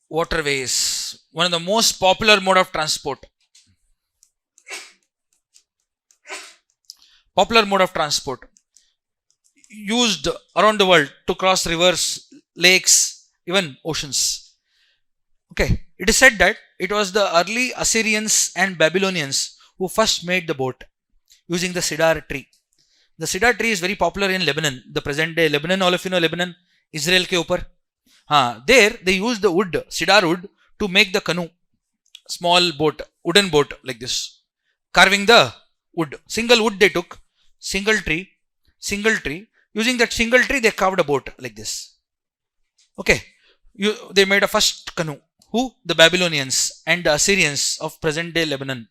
Waterways, one of the most popular mode of transport. Popular mode of transport used around the world to cross rivers, lakes, even oceans. Okay, it is said that it was the early Assyrians and Babylonians who first made the boat using the cedar tree. The cedar tree is very popular in Lebanon, the present day Lebanon. All of you know Lebanon, Israel ke upar. There they use the wood, cedar wood, to make the canoe, small boat, wooden boat like this, carving the wood. Single wood they took, single tree. Using that single tree, they carved a boat like this. Okay, they made a first canoe. Who? The Babylonians and the Assyrians of present day Lebanon.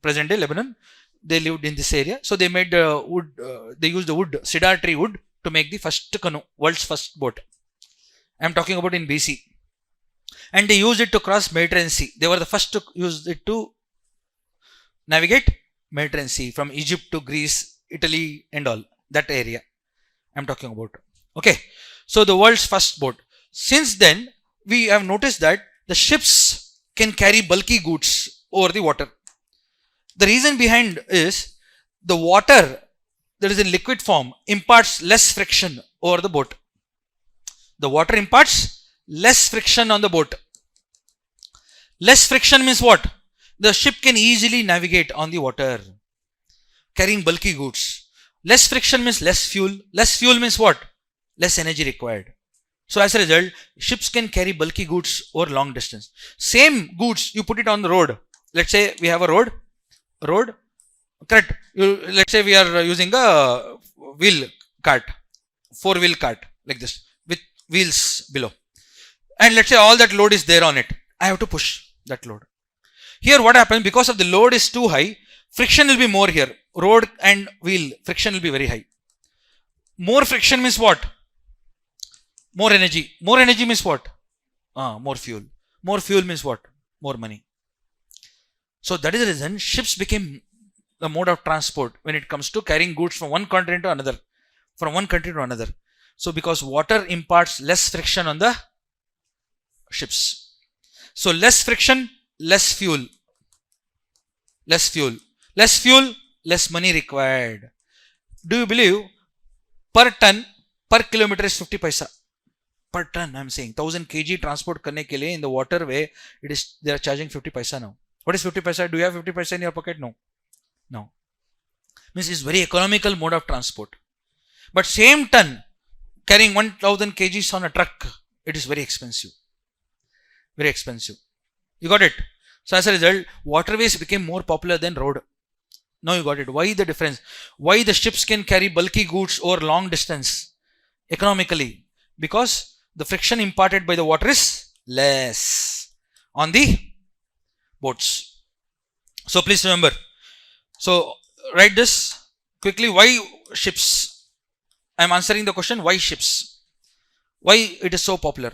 Present day Lebanon, they lived in this area, so they made the wood. They used the wood, cedar tree wood, to make the first canoe, world's first boat. I am talking about in BC, and they used it to cross Mediterranean Sea. They were the first to use it to navigate Mediterranean Sea from Egypt to Greece, Italy, and all that area. I am talking about. Okay, so the world's first boat. Since then, we have noticed that the ships can carry bulky goods over the water. The reason behind is the water that is in liquid form imparts less friction over the boat. The water imparts less friction on the boat. Less friction means what? The ship can easily navigate on the water, carrying bulky goods. Less friction means less fuel. Less fuel means what? Less energy required. So as a result, ships can carry bulky goods over long distance. Same goods, you put it on the road. Let's say we have a road, correct? Let's say we are using a wheel cart, 4-wheel cart like this with wheels below. And let's say all that load is there on it. I have to push that load. Here what happens, because of the load is too high, friction will be more here. Road and wheel, friction will be very high. More friction means what? More energy. More energy means what? More fuel. More fuel means what? More money. So that is the reason ships became the mode of transport when it comes to carrying goods from one continent to another, from one country to another. So because water imparts less friction on the ships. So less friction, less fuel. Less fuel. Less fuel, less money required. Do you believe per ton, per kilometer is 50 paisa? Per ton, I am saying 1000 kg transport करने के लिए in the waterway, it is they are charging 50 paisa now. What is 50 paisa? Do you have 50 paisa in your pocket? No. No. Means it's very economical mode of transport. But same ton carrying 1000 kgs on a truck, it is very expensive. Very expensive. You got it? So as a result, waterways became more popular than road. Now you got it. Why the difference? Why the ships can carry bulky goods over long distance economically? Because the friction imparted by the water is less on the boats. So please remember. So write this quickly. Why ships? I am answering the question. Why ships? Why it is so popular?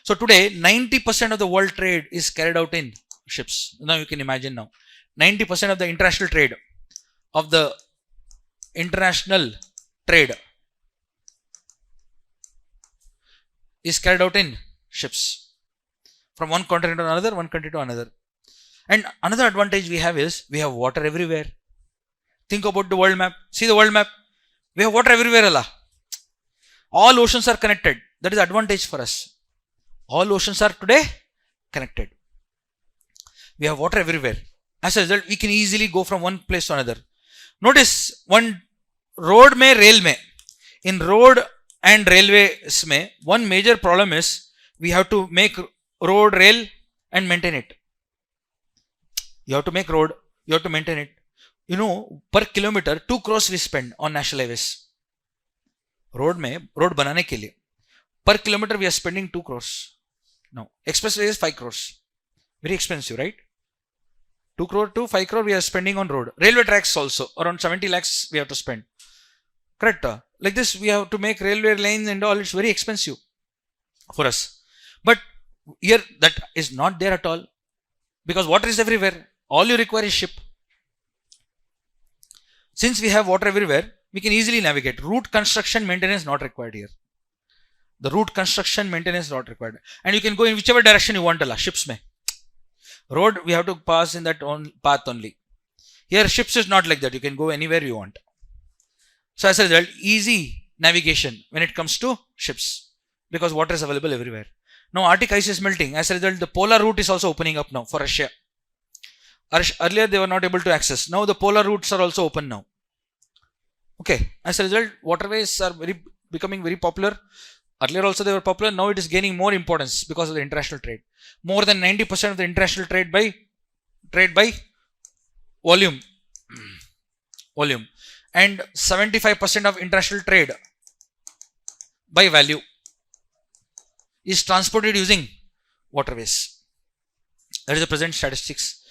So today 90% of the world trade is carried out in ships. Now you can imagine now. 90% of the international trade is carried out in ships from one continent to another, one country to another. And another advantage we have is we have water everywhere. Think about the world map. See the world map. We have water everywhere. Allah. All oceans are connected. That is advantage for us. All oceans are today connected. We have water everywhere. As a result, we can easily go from one place to another. Notice one road mein, rail mein. In road and railways mein, one major problem is we have to make road, rail and maintain it. You have to make road, you have to maintain it. You know, per kilometer 2 crores we spend on national highways. Road banane ke liye. Per kilometer we are spending 2 crores. No, expressway is 5 crores. Very expensive, right? 2 crore to 5 crore we are spending on road. Railway tracks also, around 70 lakhs we have to spend. Correct? Like this, we have to make railway lanes and all. It's very expensive for us. But here that is not there at all. Because water is everywhere. All you require is ship. Since we have water everywhere, we can easily navigate. Route construction maintenance not required here. The route construction maintenance not required. And you can go in whichever direction you want. Ships may. Road, we have to pass in that path only. Here ships is not like that. You can go anywhere you want. So as a result, easy navigation when it comes to ships, because water is available everywhere. Now Arctic ice is melting. As a result, the polar route is also opening up now for Russia. Earlier they were not able to access. Now the polar routes are also open now. Okay. As a result, waterways are becoming very popular. Earlier also they were popular. Now it is gaining more importance because of the international trade. More than 90% of the international trade by volume. And 75% of international trade by value is transported using waterways. That is the present statistics.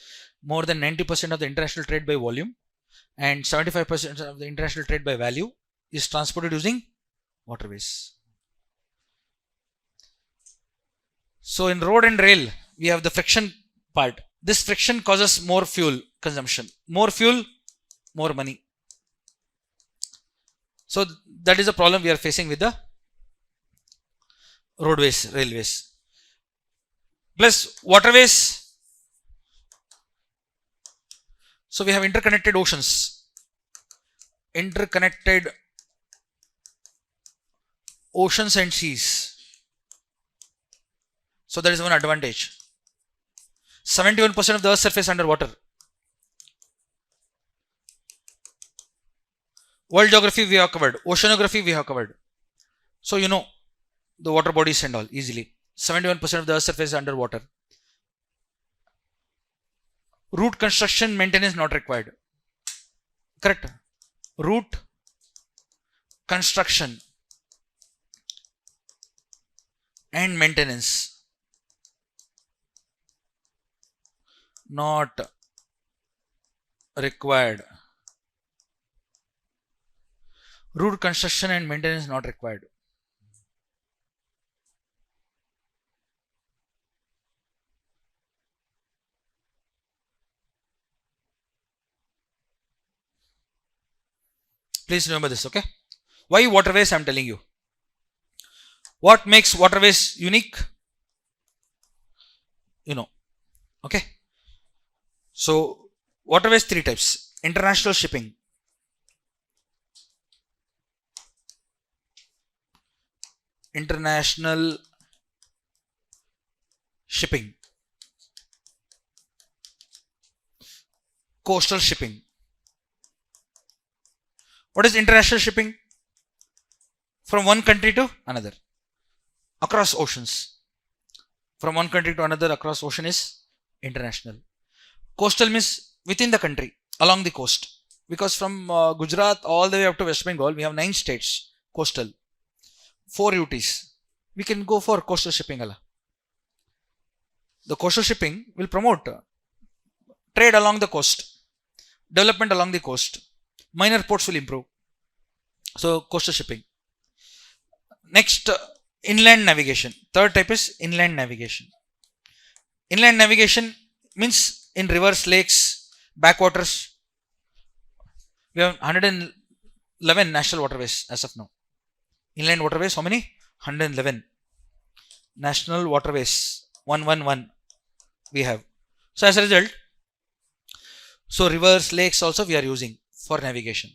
More than 90% of the international trade by volume and 75% of the international trade by value is transported using waterways. So in road and rail, we have the friction part. This friction causes more fuel consumption. More fuel, more money. So that is the problem we are facing with the roadways, railways. Plus waterways. So we have interconnected oceans. Interconnected oceans and seas. So that is one advantage. 71% of the Earth's surface underwater. World geography we have covered. Oceanography we have covered. So you know the water bodies and all easily. 71% of the Earth's surface is underwater. Route construction maintenance not required. Correct. Route construction and maintenance not required. Route construction and maintenance not required. Please remember this, okay? Why waterways? I am telling you. What makes waterways unique? You know, okay? So, waterways, three types. International shipping. International shipping. Coastal shipping. What is international shipping? From one country to another. Across oceans. From one country to another across ocean is international. Coastal means within the country, along the coast. Because from Gujarat all the way up to West Bengal, we have 9 states coastal. 4 UTs. We can go for coastal shipping. The coastal shipping will promote trade along the coast, development along the coast. Minor ports will improve. So coastal shipping. Next, inland navigation. Third type is inland navigation. Inland navigation means in rivers, lakes, backwaters. We have 111 national waterways as of now. Inland waterways, how many? 111. National waterways, 111 we have. So as a result, so rivers, lakes also we are using for navigation.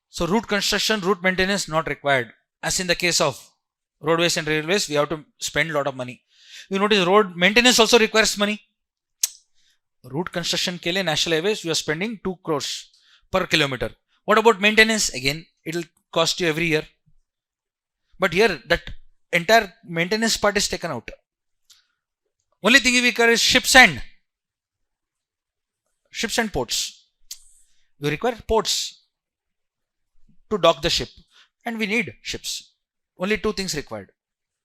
So route construction, route maintenance not required. As in the case of roadways and railways, we have to spend a lot of money. You notice road maintenance also requires money. Route construction ke liye national highways, we are spending 2 crores per kilometer. What about maintenance? Again, it will cost you every year. But here, that entire maintenance part is taken out. Only thing we require is ships and ports. You require ports to dock the ship, and we need ships. Only 2 things required.